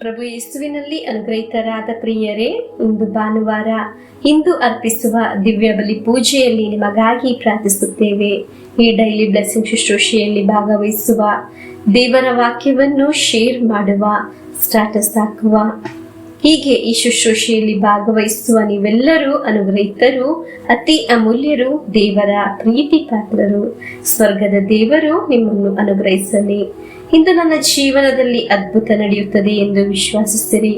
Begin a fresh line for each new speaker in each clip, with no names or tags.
ಪ್ರಭು ಯೇಸುವಿನಲ್ಲಿ ಅನುಗ್ರಹಿತರಾದ ಪ್ರಿಯರೇ, ಇಂದು ಭಾನುವಾರ. ಇಂದು ಅರ್ಪಿಸುವ ದಿವ್ಯ ಬಲಿ ಪೂಜೆಯಲ್ಲಿ ನಿಮಗಾಗಿ ಪ್ರಾರ್ಥಿಸುತ್ತೇವೆ. ಈ ಡೈಲಿ ಬ್ಲೆಸ್ಸಿಂಗ್ ಶುಶ್ರೂಷೆಯಲ್ಲಿ ಭಾಗವಹಿಸುವ, ದೇವರ ವಾಕ್ಯವನ್ನು ಶೇರ್ ಮಾಡುವ, ಸ್ಟಾಟಸ್ ಹಾಕುವ, ಹೀಗೆ ಈ ಶುಶ್ರೂಷೆಯಲ್ಲಿ ಭಾಗವಹಿಸುವ ನೀವೆಲ್ಲರೂ ಅನುಗ್ರಹಿತರು, ಅತಿ ಅಮೂಲ್ಯರು, ದೇವರ ಪ್ರೀತಿ ಪಾತ್ರರು. ಸ್ವರ್ಗದ ದೇವರು ನಿಮ್ಮನ್ನು ಅನುಗ್ರಹಿಸಲಿ. ಇಂದು ನನ್ನ ಜೀವನದಲ್ಲಿ ಅದ್ಭುತ ನಡೆಯುತ್ತದೆ ಎಂದು ವಿಶ್ವಾಸಿಸಿರಿ.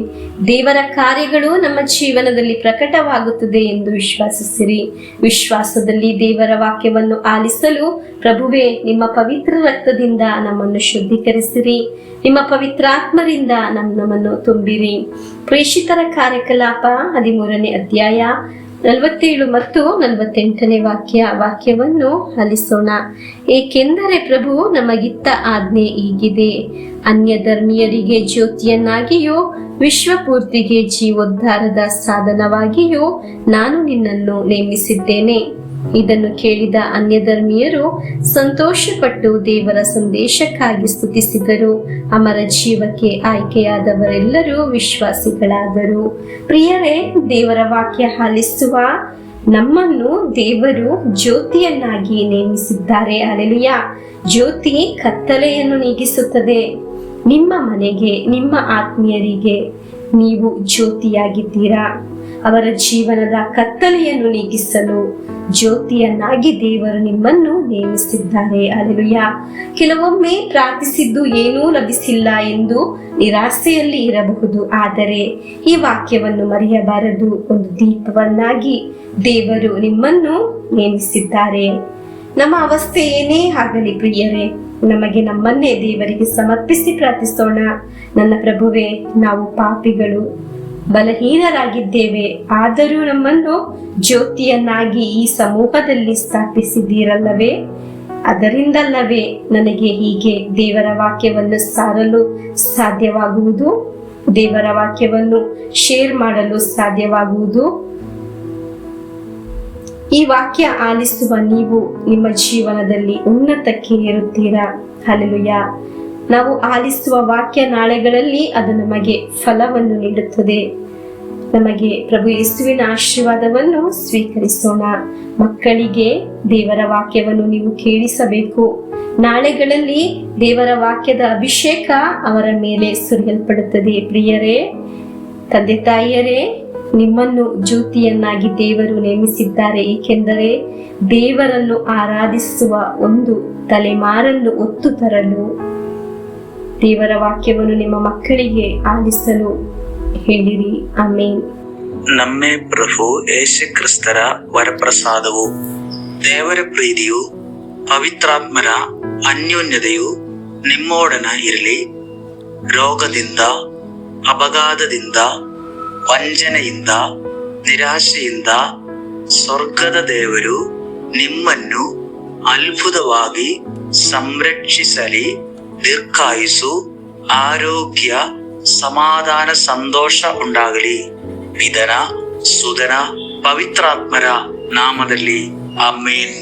ದೇವರ ಕಾರ್ಯಗಳು ನಮ್ಮ ಜೀವನದಲ್ಲಿ ಪ್ರಕಟವಾಗುತ್ತದೆ ಎಂದು ವಿಶ್ವಾಸಿಸಿರಿ. ವಿಶ್ವಾಸದಲ್ಲಿ ದೇವರ ವಾಕ್ಯವನ್ನು ಆಲಿಸಲು ಪ್ರಭುವೇ ನಿಮ್ಮ ಪವಿತ್ರ ರಕ್ತದಿಂದ ನಮ್ಮನ್ನು ಶುದ್ಧೀಕರಿಸಿರಿ. ನಿಮ್ಮ ಪವಿತ್ರಾತ್ಮರಿಂದ ನಮ್ಮನ್ನು ತುಂಬಿರಿ. ಪ್ರೇಷಿತರ ಕಾರ್ಯಕಲಾಪ 13ನೇ ಅಧ್ಯಾಯ 47 ಮತ್ತು 48ನೇ ವಾಕ್ಯವನ್ನು ಆಲಿಸೋಣ. ಏಕೆಂದರೆ ಪ್ರಭು ನಮಗಿತ್ತ ಆಜ್ಞೆ ಹೀಗಿದೆ: ಅನ್ಯ ಧರ್ಮೀಯರಿಗೆ ಜ್ಯೋತಿಯನ್ನಾಗಿಯೂ ವಿಶ್ವಪೂರ್ತಿಗೆ ಜೀವೋದ್ಧಾರದ ಸಾಧನವಾಗಿಯೂ ನಾನು ನಿನ್ನನ್ನು ನೇಮಿಸಿದ್ದೇನೆ. ಇದನ್ನು ಕೇಳಿದ ಅನ್ಯ ಧರ್ಮೀಯರು ಸಂತೋಷಪಟ್ಟು ದೇವರ ಸಂದೇಶಕ್ಕಾಗಿ ಸ್ತುತಿಸಿದರು. ಅಮರ ಜೀವಕ್ಕೆ ಆಯ್ಕೆಯಾದವರೆಲ್ಲರೂ ವಿಶ್ವಾಸಿಗಳಾದರು. ಪ್ರಿಯರೇ, ದೇವರ ವಾಕ್ಯ ಆಲಿಸುವ ನಮ್ಮನ್ನು ದೇವರು ಜ್ಯೋತಿಯನ್ನಾಗಿ ನೇಮಿಸಿದ್ದಾರೆ. ಹಲ್ಲೆಲೂಯಾ. ಜ್ಯೋತಿ ಕತ್ತಲೆಯನ್ನು ನೀಗಿಸುತ್ತದೆ. ನಿಮ್ಮ ಮನೆಗೆ, ನಿಮ್ಮ ಆತ್ಮೀಯರಿಗೆ ನೀವು ಜ್ಯೋತಿಯಾಗಿದ್ದೀರಾ. ಅವರ ಜೀವನದ ಕತ್ತಲೆಯನ್ನು ನೀಗಿಸಲು ಜ್ಯೋತಿಯನ್ನಾಗಿ ದೇವರು ನಿಮ್ಮನ್ನು ನೇಮಿಸಿದ್ದಾರೆ. ಹಲ್ಲೆಲೂಯಾ. ಕೆಲವೊಮ್ಮೆ ಪ್ರಾರ್ಥಿಸಿದ್ದು ಏನೂ ಲಭಿಸಿಲ್ಲ ಎಂದು ನಿರಾಸೆಯಲ್ಲಿ ಇರಬಹುದು. ಆದರೆ ಈ ವಾಕ್ಯವನ್ನು ಮರೆಯಬಾರದು. ಒಂದು ದೀಪವನ್ನಾಗಿ ದೇವರು ನಿಮ್ಮನ್ನು ನೇಮಿಸಿದ್ದಾರೆ. ನಮ್ಮ ಅವಸ್ಥೆ ಏನೇ ಆಗಲಿ ಪ್ರಿಯರೇ, ನಮಗೆ ನಮ್ಮನ್ನೇ ದೇವರಿಗೆ ಸಮರ್ಪಿಸಿ ಪ್ರಾರ್ಥಿಸೋಣ. ನನ್ನ ಪ್ರಭುವೇ, ನಾವು ಪಾಪಿಗಳು, ಬಲಹೀನರಾಗಿದ್ದೇವೆ. ಆದರೂ ನಮ್ಮನ್ನು ಜ್ಯೋತಿಯನ್ನಾಗಿ ಈ ಸಮೂಹದಲ್ಲಿ ಸ್ಥಾಪಿಸಿದ್ದೀರಲ್ಲವೇ? ಅದರಿಂದಲ್ಲವೇ ನನಗೆ ಹೀಗೆ ದೇವರ ವಾಕ್ಯವನ್ನು ಸಾರಲು ಸಾಧ್ಯವಾಗುವುದು, ದೇವರ ವಾಕ್ಯವನ್ನು ಶೇರ್ ಮಾಡಲು ಸಾಧ್ಯವಾಗುವುದು. ಈ ವಾಕ್ಯ ಆಲಿಸುವ ನೀವು ನಿಮ್ಮ ಜೀವನದಲ್ಲಿ ಉನ್ನತಕ್ಕೆ ಏರುತ್ತೀರಾ. ಹಲ್ಲೆಲೂಯಾ. ನಾವು ಆಲಿಸುವ ವಾಕ್ಯ ನಾಳೆಗಳಲ್ಲಿ ಅದು ನಮಗೆ ಫಲವನ್ನು ನೀಡುತ್ತದೆ. ನಮಗೆ ಪ್ರಭು ಯೇಸುವಿನ ಆಶೀರ್ವಾದವನ್ನು ಸ್ವೀಕರಿಸೋಣ. ಮಕ್ಕಳಿಗೆ ದೇವರ ವಾಕ್ಯವನ್ನು ನೀವು ಕೇಳಿಸಬೇಕು. ನಾಳೆಗಳಲ್ಲಿ ದೇವರ ವಾಕ್ಯದ ಅಭಿಷೇಕ ಅವರ ಮೇಲೆ ಸುರಿಯಲ್ಪಡುತ್ತದೆ. ಪ್ರಿಯರೇ, ತಂದೆ ತಾಯಿಯರೇ, ನಿಮ್ಮನ್ನು ಜ್ಯೋತಿಯನ್ನಾಗಿ ದೇವರು ನೇಮಿಸಿದ್ದಾರೆ. ಏಕೆಂದರೆ ದೇವರನ್ನು ಆರಾಧಿಸುವ ಒಂದು ತಲೆಮಾರನ್ನು ಹೊತ್ತು ತರಲು ದೇವರ ವಾಕ್ಯವನ್ನು ನಿಮ್ಮ ಮಕ್ಕಳಿಗೆ ಆಲಿಸಲು ಹೇಳಿರಿ. ಆಮೇನ್.
ನಮ್ಮೇ ಪ್ರಭು ಯೇಸು ಕ್ರಿಸ್ತರ ವರಪ್ರಸಾದವು, ದೇವರ ಪ್ರೀತಿಯು, ಪವಿತ್ರಾತ್ಮರ ಅನ್ಯೋನ್ಯತೆಯು ನಿಮ್ಮೊಡನ ಇರಲಿ. ರೋಗದಿಂದ, ಅಪಘಾತದಿಂದ, ವಂಚನೆಯಿಂದ, ನಿರಾಶೆಯಿಂದ ಸ್ವರ್ಗದ ದೇವರು ನಿಮ್ಮನ್ನು ಅದ್ಭುತವಾಗಿ ಸಂರಕ್ಷಿಸಲಿ. ದೀರ್ಘಾಯುಸ್ಸು, ಆರೋಗ್ಯ, ಸಮಾಧಾನ, ಸಂತೋಷ ಉಂಟಾಗಲಿ. ಪಿತನ, ಸುತನ, ಪವಿತ್ರಾತ್ಮರ ನಾಮದಲ್ಲಿ ಆಮೇನ್.